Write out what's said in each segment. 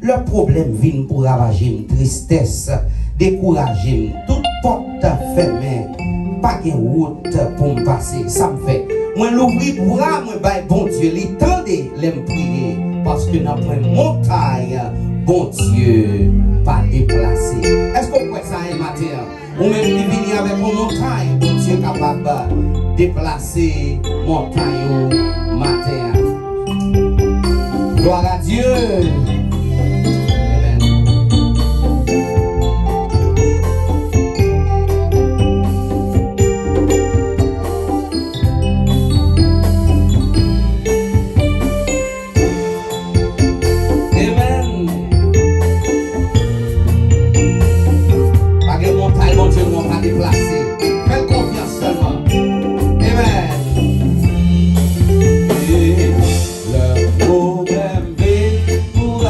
Le problème vient pour ravager tristesse, décourager, toute porte fermée, pas de route pour me passer. Ça me fait. Moi, l'ouvrir pour moi, bon Dieu, il tendait de me prier. Parce que dans une montagne, bon Dieu, pas déplacé. Est-ce qu'on peut ça un matin? Ou même qui vient avec une montagne, bon Dieu capable de déplacer montagne au matin. Gloire à Dieu. Déplacé. Faites confiance seulement. Amen. Et le problème vient pour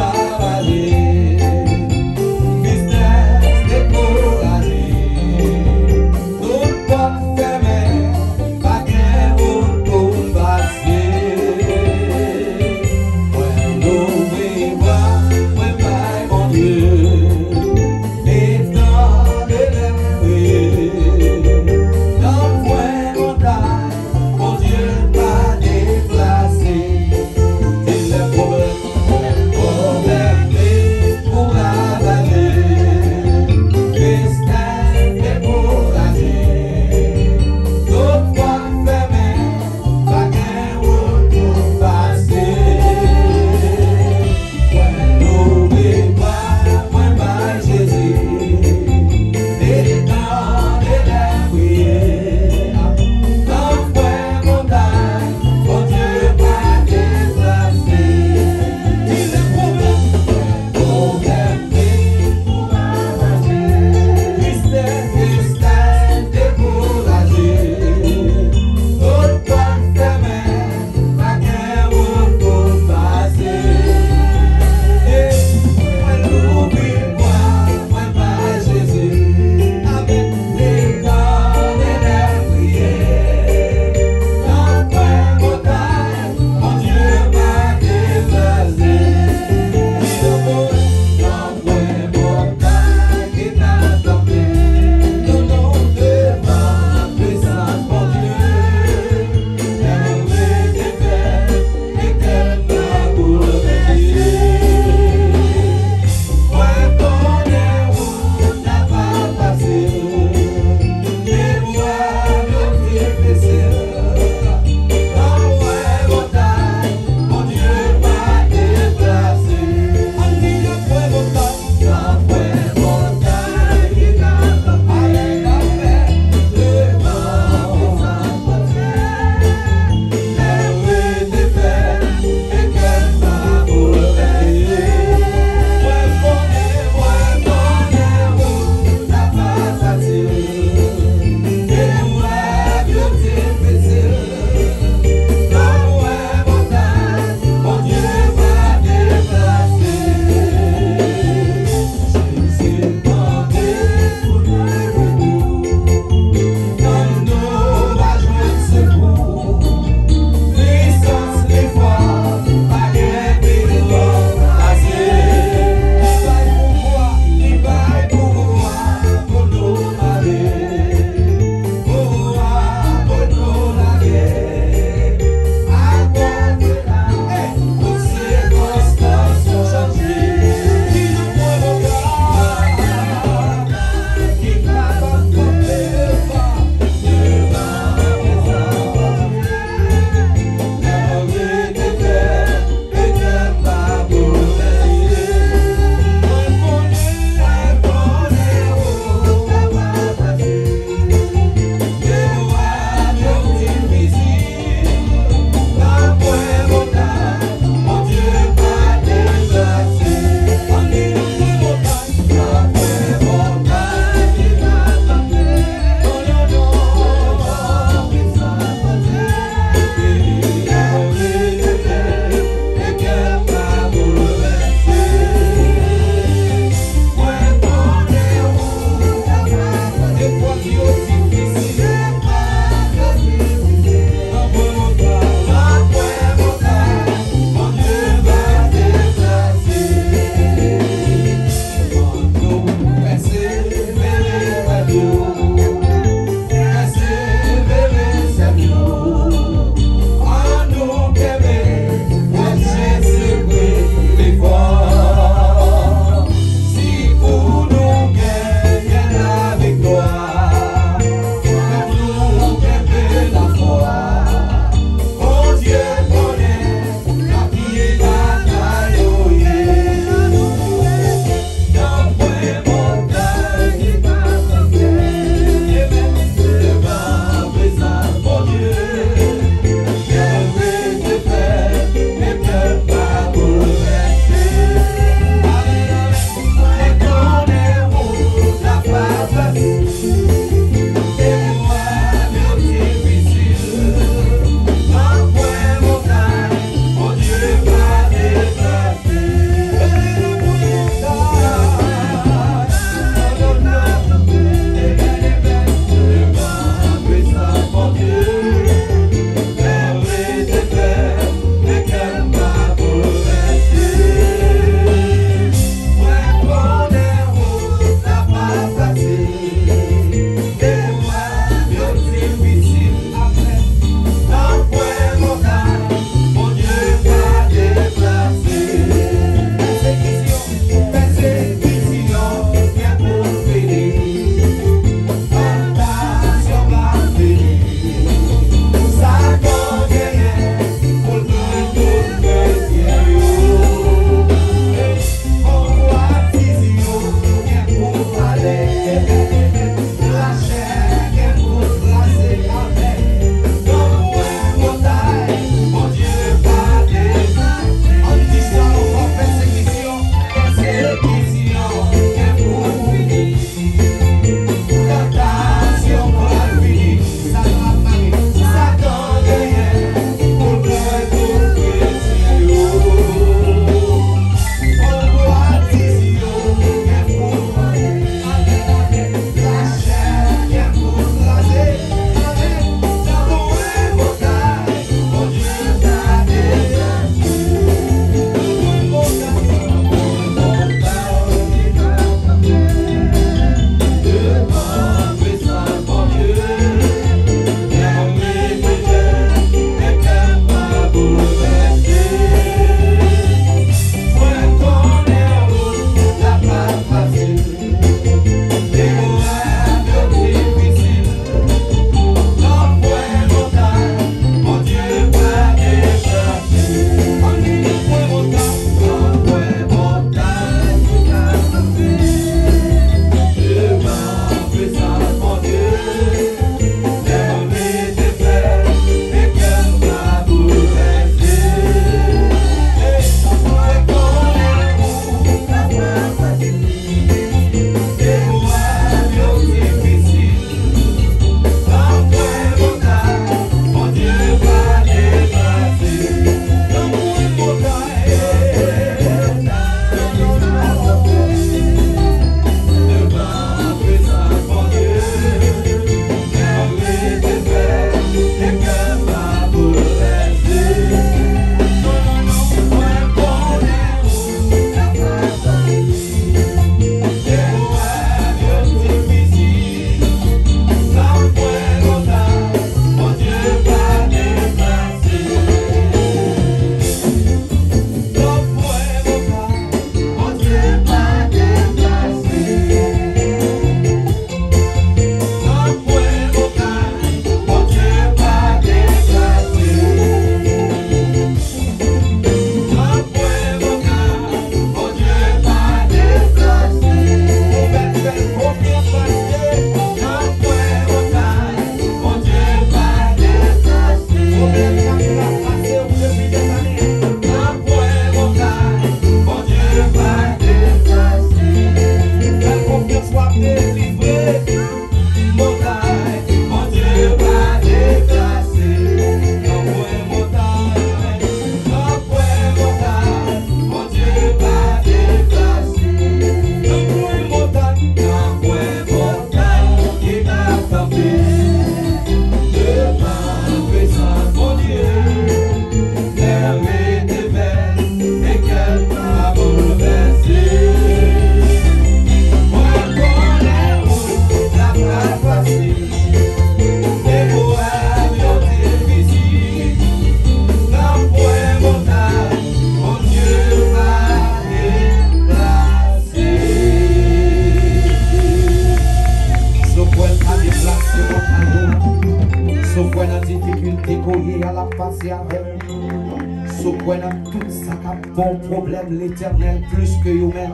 bon problème l'éternel plus que vous-même.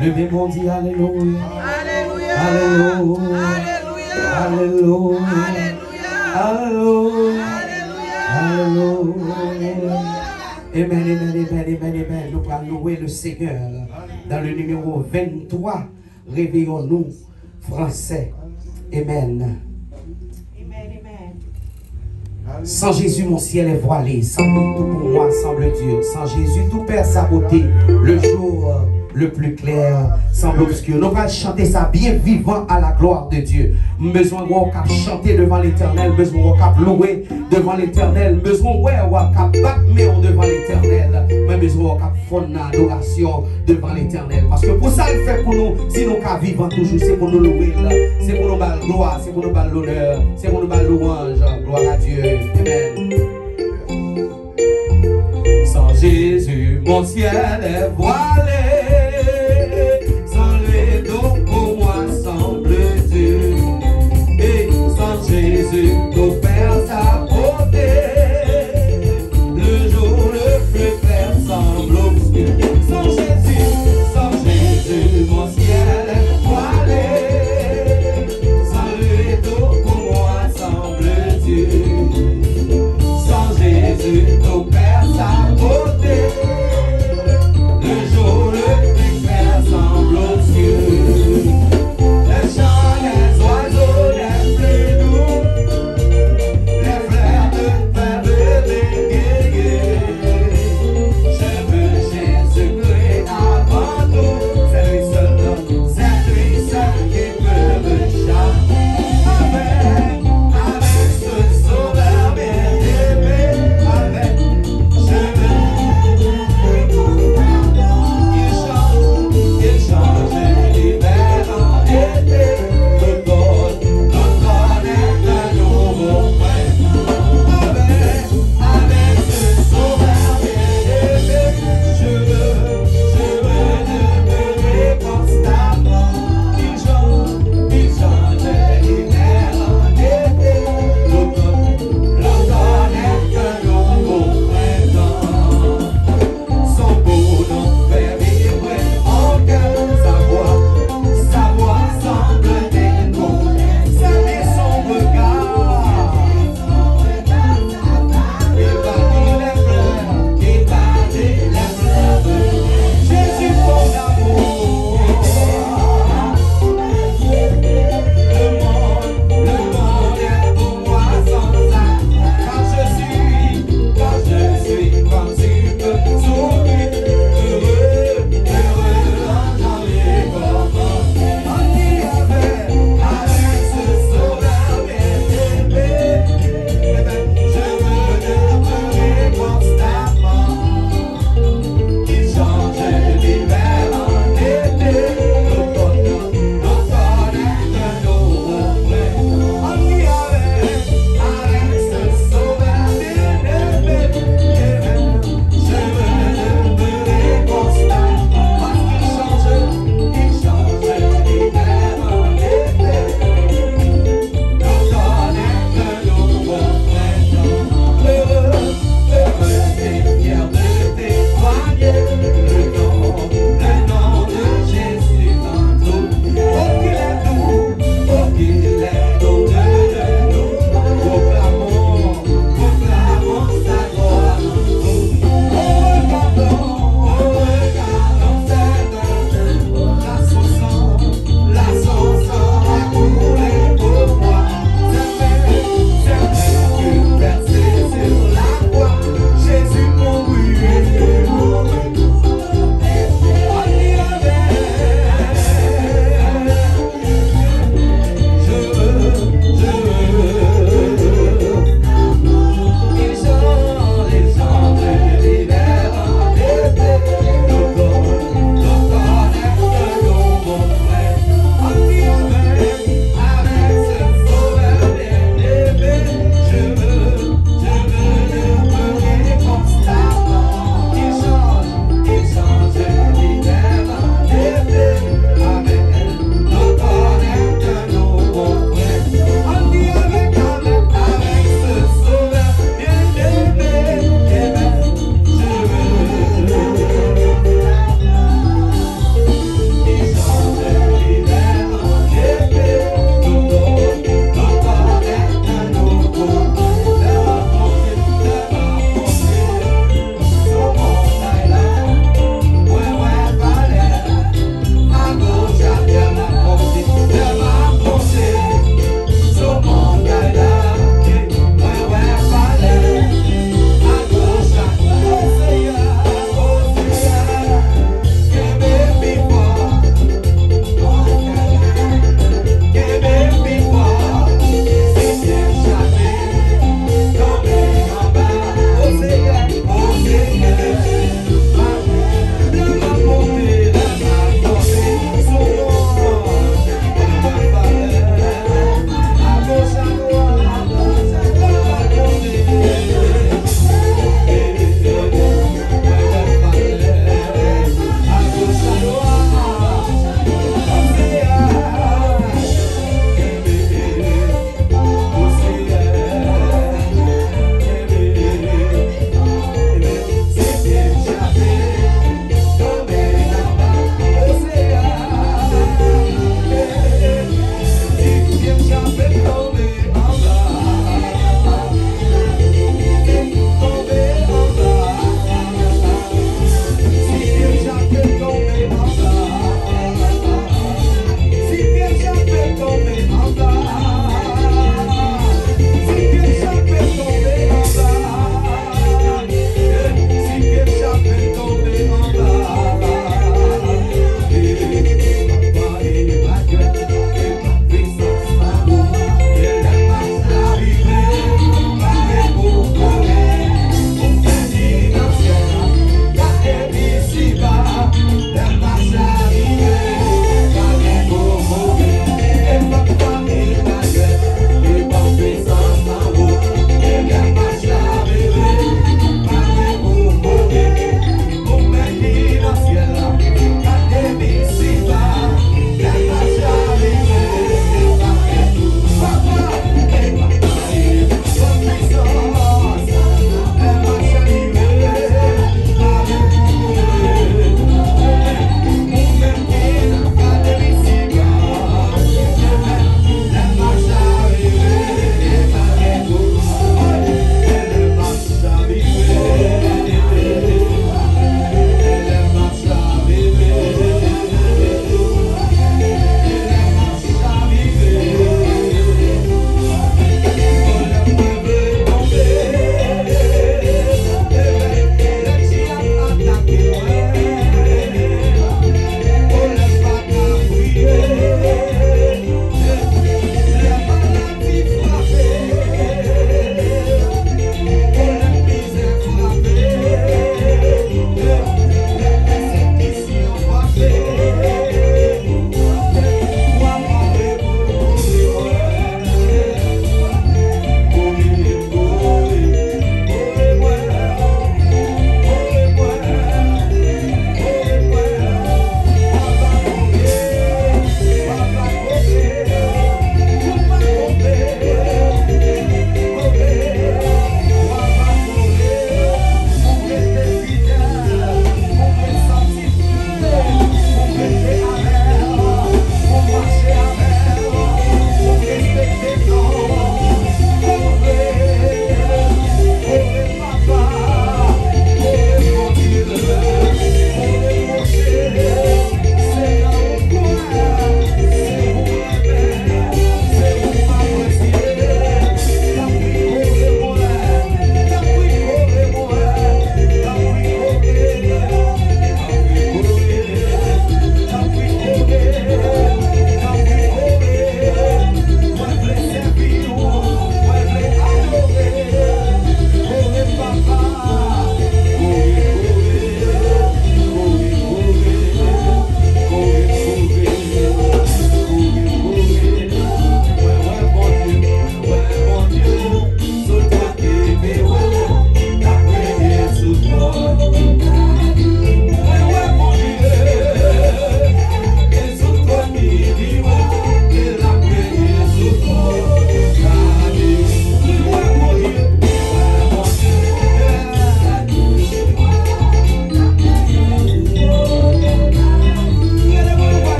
Levez mon dit alléluia. Alléluia. Alléluia. Alléluia. Alléluia. Amen, amen, amen, amen, amen. Nous allons louer le Seigneur. Dans le numéro 23, réveillons-nous, Français. Amen. Sans Jésus, mon ciel est voilé. Sans lui, tout pour moi semble dur. Sans Jésus, tout perd sa beauté. Le jour le plus clair semble obscur. Nous allons chanter ça bien vivant à la gloire de Dieu. Besoin de chanter devant l'Éternel. Besoin de louer devant l'Éternel. Besoin de battre devant l'Éternel. Mais besoin de faire une adoration devant l'Éternel. Parce que pour ça, il fait pour nous. Si nous sommes vivants toujours, c'est pour nous louer. C'est pour nous battre gloire. C'est pour nous battre l'honneur. C'est pour nous battre louange. Gloire à Dieu. Amen. Sans Jésus, mon ciel est voilé. Sans lui, donc pour moi semble dur. Et sans Jésus, tout perd sa beauté. Le jour le plus clair semble obscur. Sans Jésus, mon ciel est voilé. Sans lui, tout pour moi semble dur. Sans Jésus, tout perd sa beauté. Le jour le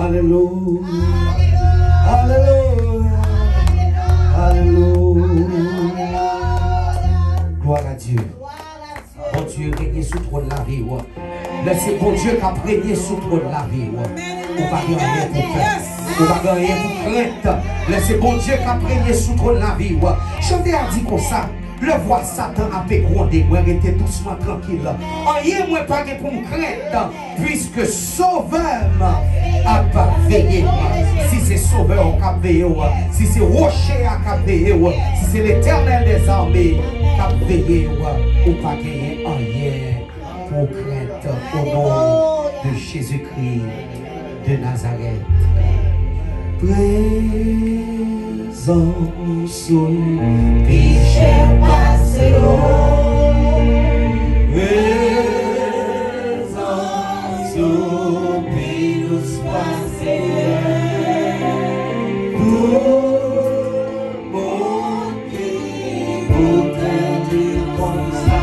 Alléluia. Alléluia. Alléluia. Gloire à Dieu. Bon Dieu régner sous trône la vie. Laissez bon Dieu qui a régné sous trône la vie. On va rien pour faire. On va rien pour crainte. Laissez bon Dieu qui a régné sous trône la vie. Chantez a dit comme ça. Le voix Satan a fait gronder. Moi j'étais doucement tranquille. Rien moi pas pour me craindre. Puisque Sauveur a pas veillé. Si c'est Sauveur qui a veillé. Si c'est Rocher qui a veillé. Si c'est l'Éternel des armées qui a veillé. Ou pas gagner rien pour craindre au nom de Jésus-Christ de Nazareth. Présence au péché passé. Présence au péché passé. Pour monter, pour te dire comme ça.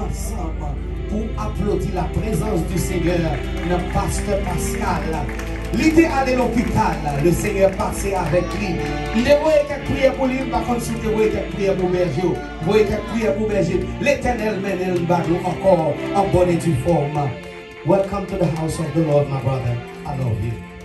ensemble pour applaudir la présence du Seigneur, notre pasteur Pascal. Il était allé à l'hôpital, le Seigneur passait avec lui. Il ne voyait qu'à prier pour lui, par contre, il ne voyait qu'à prier pour berger. Il voyait qu'à prier pour berger. L'Éternel mène le bateau encore en bonne et due forme. Welcome to the house of the Lord, my brother. I love you.